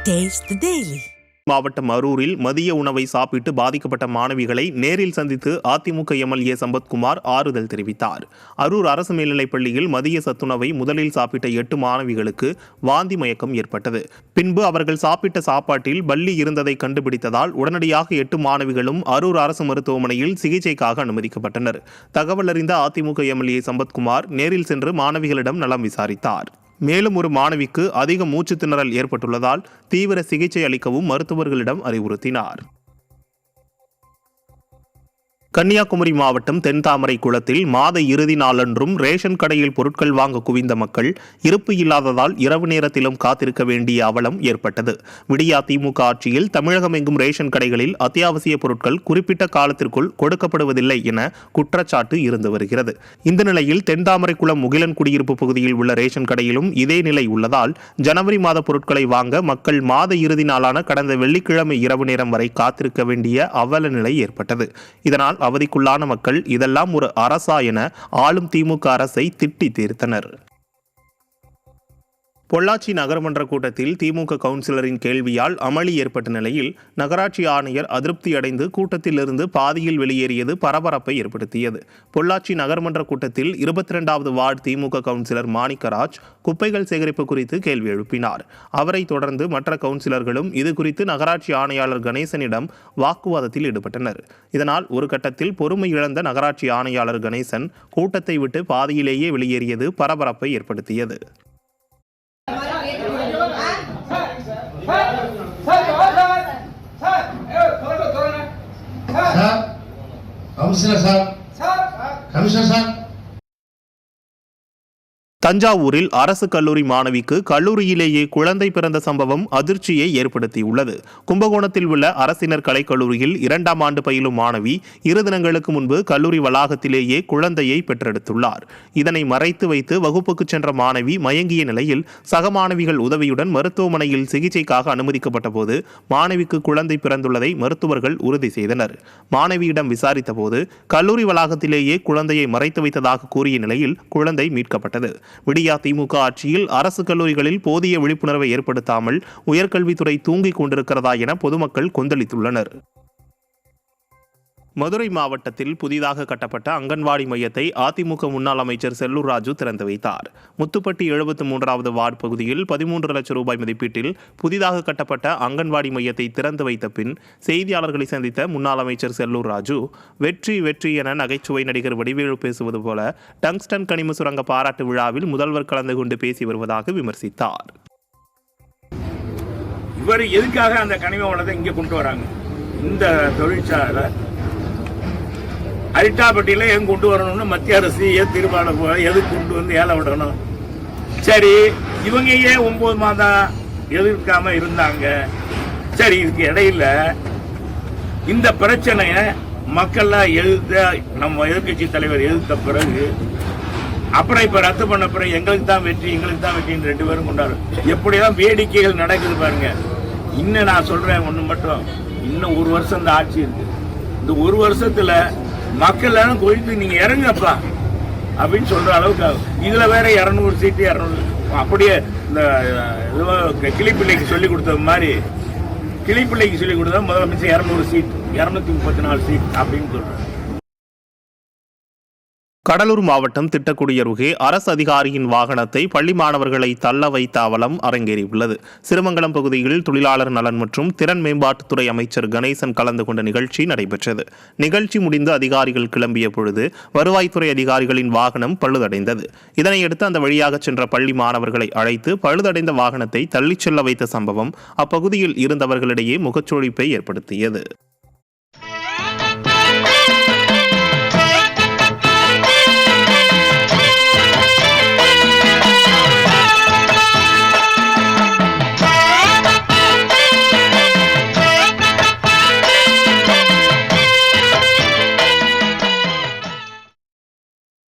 Taste the Daily. மாவட்டம் அரூரில் மதிய உணவை சாப்பிட்டு பாதிக்கப்பட்ட மாணவிகளை நேரில் சந்தித்து அதிமுக எம்எல்ஏ சம்பத்குமார் ஆறுதல் தெரிவித்தார். அரூர் அரசு மேல்நிலைப் பள்ளியில் மதிய சத்துணவை முதலில் சாப்பிட்ட 8 மாணவிகளுக்கு வாந்தி மயக்கம் ஏற்பட்டது. பின்பு அவர்கள் சாப்பிட்ட சாப்பாட்டில் பல்லி இருந்ததை கண்டுபிடித்ததால் உடனடியாக 8 மாணவிகளும் அரூர் அரசு மருத்துவமனையில் சிகிச்சைக்காக அனுமதிக்கப்பட்டனர். தகவல் அறிந்த அதிமுக எம்எல்ஏ சம்பத்குமார் நேரில் சென்று மாணவிகளிடம் நலம் விசாரித்தார். மேலும் ஒரு மாணவிக்கு அதிக மூச்சு திணறல் ஏற்பட்டுள்ளதால் தீவிர சிகிச்சை அளிக்கவும் மருத்துவர்களிடம் அறிவுறுத்தினார். கன்னியாகுமரி மாவட்டம் தென்தாமரை குளத்தில் மாத இறுதி நாளன்றும் ரேஷன் கடையில் பொருட்கள் வாங்க குவிந்த மக்கள் இருப்பு இல்லாததால் இரவு நேரத்திலும் காத்திருக்க வேண்டிய அவலம் ஏற்பட்டது. விடியா திமுக ஆட்சியில் தமிழகம் எங்கும் ரேஷன் கடைகளில் அத்தியாவசிய பொருட்கள் குறிப்பிட்ட காலத்திற்குள் கொடுக்கப்படுவதில்லை என குற்றச்சாட்டு இருந்து வருகிறது. இந்த நிலையில் தென்தாமரை குளம் முகிலன் குடியிருப்பு பகுதியில் உள்ள ரேஷன் கடையிலும் இதே நிலை உள்ளதால் ஜனவரி மாத பொருட்களை வாங்க மக்கள் மாத இறுதி நாளான கடந்த வெள்ளிக்கிழமை இரவு நேரம் வரை காத்திருக்க வேண்டிய அவல நிலை ஏற்பட்டது. இதனால் அவதிக்குள்ளான மக்கள் இதெல்லாம் ஒரு அரசா என ஆளும் திமுக அரசை திட்டி தீர்த்தனர். பொள்ளாச்சி நகர்மன்ற கூட்டத்தில் திமுக கவுன்சிலரின் கேள்வியால் அமளி ஏற்பட்ட நிலையில் நகராட்சி ஆணையர் அதிருப்தியடைந்து கூட்டத்திலிருந்து பாதியில் வெளியேறியது பரபரப்பை ஏற்படுத்தியது. பொள்ளாச்சி நகர்மன்ற கூட்டத்தில் 22வது வார்டு திமுக கவுன்சிலர் மாணிக்கராஜ் குப்பைகள் சேகரிப்பு குறித்து கேள்வி எழுப்பினார். அவரை தொடர்ந்து மற்ற கவுன்சிலர்களும் இது குறித்து நகராட்சி ஆணையாளர் கணேசனிடம் வாக்குவாதத்தில் ஈடுபட்டனர். இதனால் ஒரு கட்டத்தில் பொறுமை இழந்த நகராட்சி ஆணையாளர் கணேசன் கூட்டத்தை விட்டு பாதியிலேயே வெளியேறியது பரபரப்பை ஏற்படுத்தியது. தஞ்சாவூரில் அரசு கல்லூரி மாணவிக்கு கல்லூரியிலேயே குழந்தை பிறந்த சம்பவம் அதிர்ச்சியை ஏற்படுத்தியுள்ளது. கும்பகோணத்தில் உள்ள அரசினர் கலைக்கல்லூரியில் 2ஆம் ஆண்டு பயிலும் மாணவி 2 தினங்களுக்கு முன்பு கல்லூரி வளாகத்திலேயே குழந்தையை பெற்றெடுத்துள்ளார். இதனை மறைத்து வைத்து வகுப்புக்கு சென்ற மாணவி மயங்கிய நிலையில் சக மாணவிகள் உதவியுடன் மருத்துவமனையில் சிகிச்சைக்காக அனுமதிக்கப்பட்ட போது மாணவிக்கு குழந்தை பிறந்துள்ளதை மருத்துவர்கள் உறுதி செய்தனர். மாணவியிடம் விசாரித்த போது கல்லூரி வளாகத்திலேயே குழந்தையை மறைத்து வைத்ததாக கூறிய நிலையில் குழந்தை மீட்கப்பட்டது. விடியா திமுக ஆட்சியில் அரசு கல்லூரிகளில் போதிய விழிப்புணர்வை ஏற்படுத்தாமல் உயர்கல்வித்துறை தூங்கிக் கொண்டிருக்கிறதா என பொதுமக்கள் கொந்தளித்துள்ளனர். மதுரை மாவட்டத்தில் புதிதாக கட்டப்பட்ட அங்கன்வாடி மையத்தை அதிமுக முன்னாள் அமைச்சர் செல்லூர் ராஜு திறந்து வைத்தார். முத்துப்பட்டி 73வது வார்டு பகுதியில் 13 லட்சம் ரூபாய் மதிப்பீட்டில் புதிதாக கட்டப்பட்ட அங்கன்வாடி மையத்தை திறந்து வைத்த பின் செய்தியாளர்களை சந்தித்த முன்னாள் அமைச்சர் செல்லூர் ராஜு வெற்றி வெற்றி என நகைச்சுவை நடிகர் வடிவேலு பேசுவது போல டங்ஸ்டன் கனிம சுரங்க பாராட்டு விழாவில் முதல்வர் கலந்து கொண்டு பேசி வருவதாக விமர்சித்தார். இவர் எதுக்காக அந்த கனிம வளத்தை இங்கே கொண்டு வராங்க? இந்த தொழிற்சாலை அரிட்டாப்பட்டியில எங்க கொண்டு வரணும்னு மத்திய அரசு தீர்மானம் எது கொண்டு வந்து ஏல விடணும். சரி, இவங்க ஏன் 9 மாதம் எதிர்க்காம இருந்தாங்க? சரி, இதுக்கு இடையில இந்த பிரச்சனைய மக்கள்லாம் நம்ம எதிர்கட்சி தலைவர் எதிர்த்த பிறகு அப்புறம் இப்ப ரத்து பண்ண பிறகு எங்களுக்கு தான் வெற்றின்னு 2 பேரும் கொண்டாடும். எப்படிதான் வேடிக்கைகள் நடக்குது பாருங்க. இன்னும் நான் சொல்றேன் ஒண்ணு மட்டும், இன்னும் 1 வருஷம் இந்த ஆட்சி இருக்கு. இந்த 1 வருஷத்துல மக்கள் எல்லாம் கொழுத்து நீங்க இறங்கப்பா அப்படின்னு சொல்ற அளவுக்கு இதுல வேற 200 சீட்டு 200 அப்படியே இந்த கிளிப்பிள்ளைக்கு சொல்லி கொடுத்த மாதிரி கிளிப்பிள்ளைக்கு சொல்லி கொடுத்தா முதலமைச்சர் 200 சீட் 234 சீட் அப்படின்னு சொல்றாரு. கடலூர் மாவட்டம் திட்டக்குடி அருகே அரசு அதிகாரியின் வாகனத்தை பள்ளி மாணவர்களை தள்ள வைத்த அவலம் அரங்கேறியுள்ளது. சிறுமங்கலம் பகுதியில் தொழிலாளர் நலன் மற்றும் திறன் மேம்பாட்டுத்துறை அமைச்சர் கணேசன் கலந்து கொண்ட நிகழ்ச்சி நடைபெற்றது. நிகழ்ச்சி முடிந்து அதிகாரிகள் கிளம்பிய பொழுது வருவாய்த்துறை அதிகாரிகளின் வாகனம் பழுதடைந்தது. இதனையடுத்து அந்த வழியாக சென்ற பள்ளி மாணவர்களை அழைத்து பழுதடைந்த வாகனத்தை தள்ளிச் செல்ல வைத்த சம்பவம் அப்பகுதியில் இருந்தவர்களிடையே முகச்சொலிப்பை ஏற்படுத்தியது.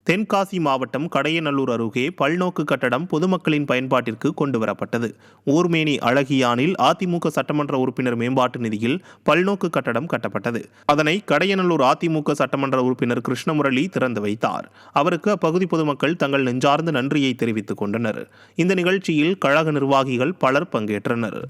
தென்காசி மாவட்டம் கடையநல்லூர் அருகே பல்நோக்கு கட்டடம் பொதுமக்களின் பயன்பாட்டிற்கு கொண்டுவரப்பட்டது. ஊர்மேனி அழகியானில் அதிமுக சட்டமன்ற உறுப்பினர் மேம்பாட்டு நிதியில் பல்நோக்கு கட்டடம் கட்டப்பட்டது. அதனை கடையநல்லூர் அதிமுக சட்டமன்ற உறுப்பினர் கிருஷ்ணமுரளி திறந்து வைத்தார். அவருக்கு அப்பகுதி பொதுமக்கள் தங்கள் நெஞ்சார்ந்த நன்றியை தெரிவித்துக் கொண்டனர். இந்த நிகழ்ச்சியில் கழக நிர்வாகிகள் பலர் பங்கேற்றனர்.